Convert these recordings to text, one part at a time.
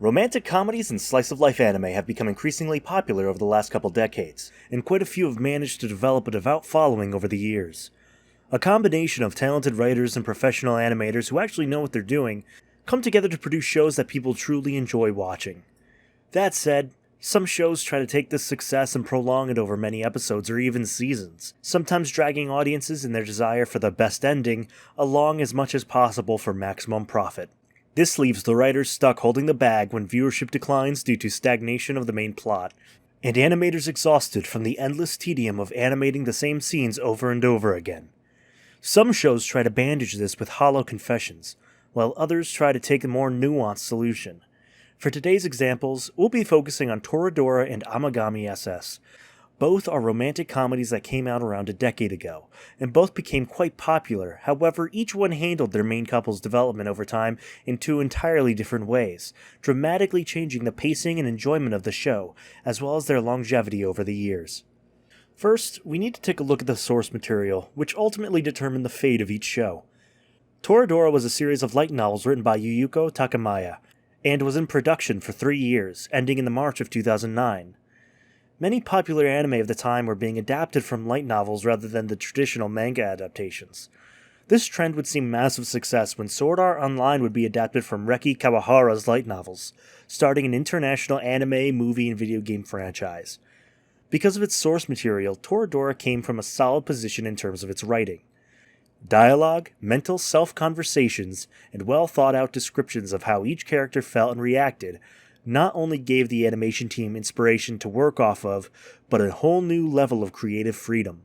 Romantic comedies and slice-of-life anime have become increasingly popular over the last couple decades, and quite a few have managed to develop a devout following over the years. A combination of talented writers and professional animators who actually know what they're doing come together to produce shows that people truly enjoy watching. That said, some shows try to take this success and prolong it over many episodes or even seasons, sometimes dragging audiences in their desire for the best ending along as much as possible for maximum profit. This leaves the writers stuck holding the bag when viewership declines due to stagnation of the main plot, and animators exhausted from the endless tedium of animating the same scenes over and over again. Some shows try to bandage this with hollow confessions, while others try to take a more nuanced solution. For today's examples, we'll be focusing on Toradora and Amagami SS. Both are romantic comedies that came out around a decade ago, and both became quite popular. However, each one handled their main couple's development over time in two entirely different ways, dramatically changing the pacing and enjoyment of the show, as well as their longevity over the years. First, we need to take a look at the source material, which ultimately determined the fate of each show. Toradora was a series of light novels written by Yuyuko Takamaya, and was in production for 3 years, ending in the March of 2009. Many popular anime of the time were being adapted from light novels rather than the traditional manga adaptations. This trend would see massive success when Sword Art Online would be adapted from Reki Kawahara's light novels, starting an international anime, movie, and video game franchise. Because of its source material, Toradora came from a solid position in terms of its writing. Dialogue, mental self-conversations, and well-thought-out descriptions of how each character felt and reacted not only gave the animation team inspiration to work off of, but a whole new level of creative freedom.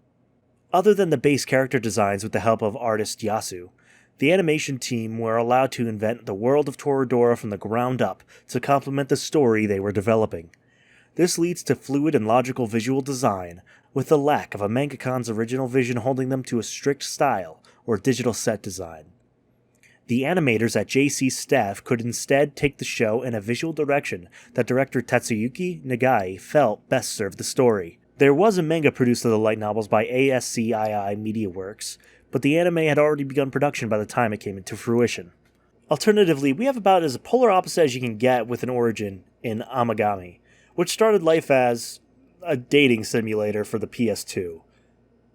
Other than the base character designs with the help of artist Yasu, the animation team were allowed to invent the world of Toradora from the ground up to complement the story they were developing. This leads to fluid and logical visual design, with the lack of a mangakan's original vision holding them to a strict style or digital set design. The animators at JC's staff could instead take the show in a visual direction that director Tatsuyuki Nagai felt best served the story. There was a manga produced of the light novels by ASCII Media Works, but the anime had already begun production by the time it came into fruition. Alternatively, we have about as polar opposite as you can get with an origin in Amagami, which started life as a dating simulator for the PS2.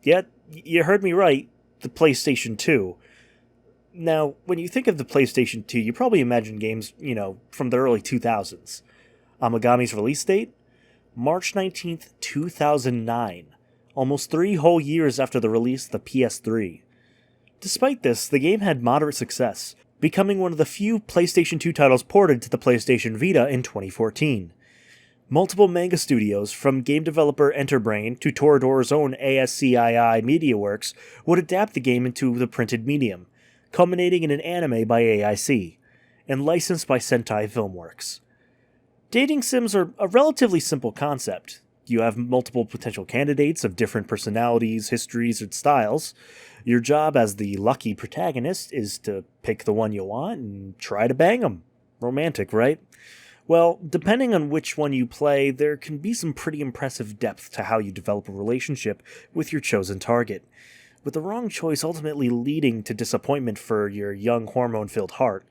Yet, you heard me right, the PlayStation 2. Now, when you think of the PlayStation 2, you probably imagine games, from the early 2000s. Amagami's release date? March 19th, 2009. Almost 3 whole years after the release of the PS3. Despite this, the game had moderate success, becoming one of the few PlayStation 2 titles ported to the PlayStation Vita in 2014. Multiple manga studios, from game developer Enterbrain to Toradora's own ASCII Media Works, would adapt the game into the printed medium, culminating in an anime by AIC, and licensed by Sentai Filmworks. Dating sims are a relatively simple concept. You have multiple potential candidates of different personalities, histories, and styles. Your job as the lucky protagonist is to pick the one you want and try to bang them. Romantic, right? Well, depending on which one you play, there can be some pretty impressive depth to how you develop a relationship with your chosen target, with the wrong choice ultimately leading to disappointment for your young hormone-filled heart.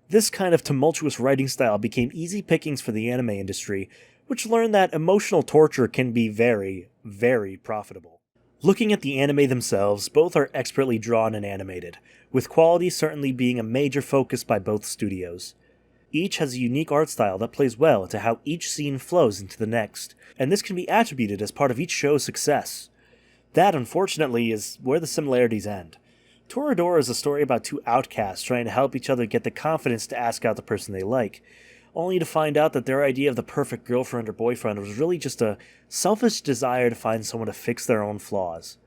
This kind of tumultuous writing style became easy pickings for the anime industry, which learned that emotional torture can be very, very profitable. Looking at the anime themselves, both are expertly drawn and animated, with quality certainly being a major focus by both studios. Each has a unique art style that plays well into how each scene flows into the next, and this can be attributed as part of each show's success. That, unfortunately, is where the similarities end. Toradora is a story about 2 outcasts trying to help each other get the confidence to ask out the person they like, only to find out that their idea of the perfect girlfriend or boyfriend was really just a selfish desire to find someone to fix their own flaws.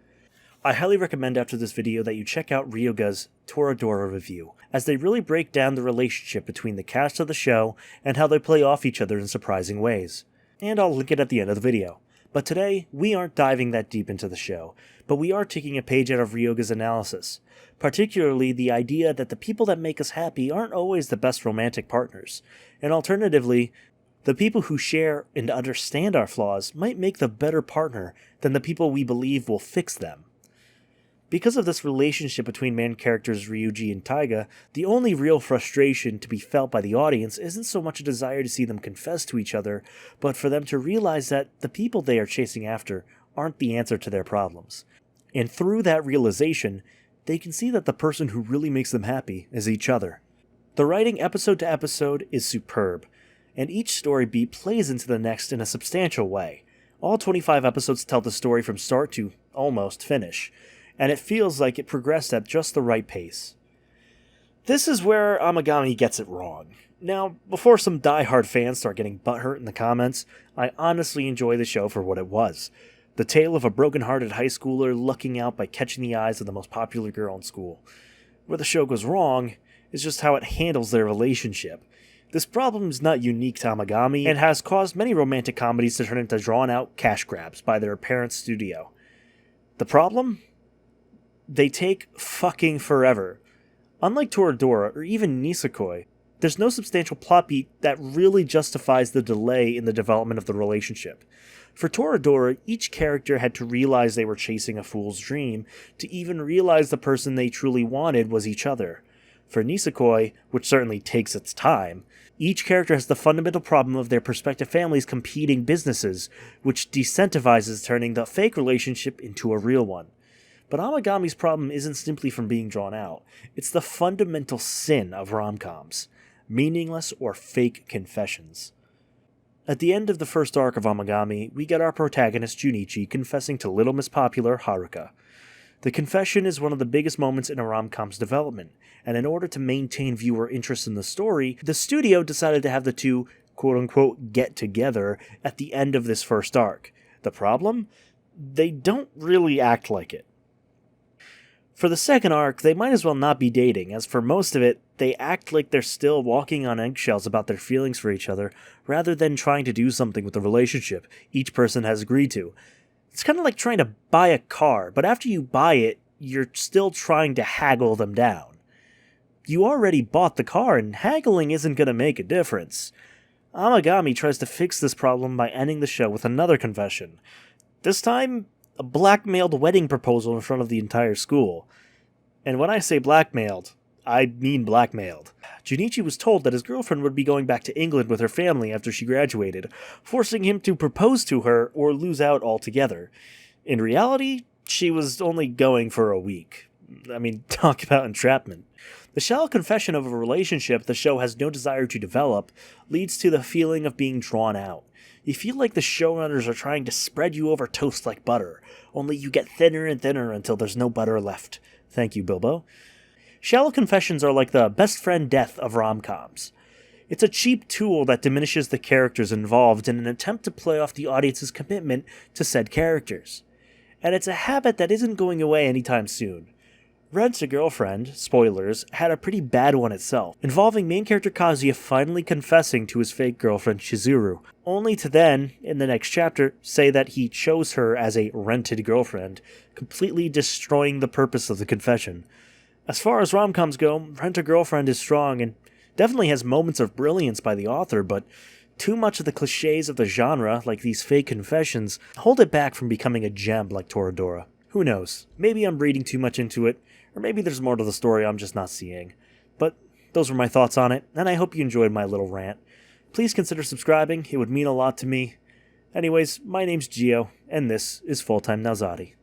I highly recommend after this video that you check out Ryoga's Toradora review, as they really break down the relationship between the cast of the show and how they play off each other in surprising ways. And I'll link it at the end of the video. But today, we aren't diving that deep into the show, but we are taking a page out of Ryoga's analysis, particularly the idea that the people that make us happy aren't always the best romantic partners, and alternatively, the people who share and understand our flaws might make the better partner than the people we believe will fix them. Because of this relationship between main characters Ryuji and Taiga, the only real frustration to be felt by the audience isn't so much a desire to see them confess to each other, but for them to realize that the people they are chasing after aren't the answer to their problems. And through that realization, they can see that the person who really makes them happy is each other. The writing episode to episode is superb, and each story beat plays into the next in a substantial way. All 25 episodes tell the story from start to almost finish, and it feels like it progressed at just the right pace. This is where Amagami gets it wrong. Now, before some die-hard fans start getting butthurt in the comments, I honestly enjoy the show for what it was. The tale of a broken-hearted high schooler lucking out by catching the eyes of the most popular girl in school. Where the show goes wrong is just how it handles their relationship. This problem is not unique to Amagami and has caused many romantic comedies to turn into drawn-out cash grabs by their parent studio. The problem? They take fucking forever. Unlike Toradora or even Nisekoi, there's no substantial plot beat that really justifies the delay in the development of the relationship. For Toradora, each character had to realize they were chasing a fool's dream to even realize the person they truly wanted was each other. For Nisekoi, which certainly takes its time, each character has the fundamental problem of their prospective families competing businesses, which decentivizes turning the fake relationship into a real one. But Amagami's problem isn't simply from being drawn out. It's the fundamental sin of rom-coms. Meaningless or fake confessions. At the end of the first arc of Amagami, we get our protagonist Junichi confessing to Little Miss Popular Haruka. The confession is one of the biggest moments in a rom-com's development, and in order to maintain viewer interest in the story, the studio decided to have the two quote-unquote get together at the end of this first arc. The problem? They don't really act like it. For the second arc, they might as well not be dating, as for most of it, they act like they're still walking on eggshells about their feelings for each other, rather than trying to do something with the relationship each person has agreed to. It's kind of like trying to buy a car, but after you buy it, you're still trying to haggle them down. You already bought the car, and haggling isn't going to make a difference. Amagami tries to fix this problem by ending the show with another confession. This time, a blackmailed wedding proposal in front of the entire school. And when I say blackmailed, I mean blackmailed. Junichi was told that his girlfriend would be going back to England with her family after she graduated, forcing him to propose to her or lose out altogether. In reality, she was only going for a week. I mean, talk about entrapment. The shallow confession of a relationship the show has no desire to develop leads to the feeling of being drawn out. You feel like the showrunners are trying to spread you over toast like butter, only you get thinner and thinner until there's no butter left. Thank you, Bilbo. Shallow confessions are like the best friend death of rom-coms. It's a cheap tool that diminishes the characters involved in an attempt to play off the audience's commitment to said characters. And it's a habit that isn't going away anytime soon. Rent-a-Girlfriend, spoilers, had a pretty bad one itself, involving main character Kazuya finally confessing to his fake girlfriend Chizuru, only to then, in the next chapter, say that he chose her as a rented girlfriend, completely destroying the purpose of the confession. As far as rom-coms go, Rent-a-Girlfriend is strong and definitely has moments of brilliance by the author, but too much of the cliches of the genre, like these fake confessions, hold it back from becoming a gem like Toradora. Who knows? Maybe I'm reading too much into it, or maybe there's more to the story I'm just not seeing. But those were my thoughts on it, and I hope you enjoyed my little rant. Please consider subscribing, it would mean a lot to me. Anyways, my name's Gio, and this is Full Time Nowzadi.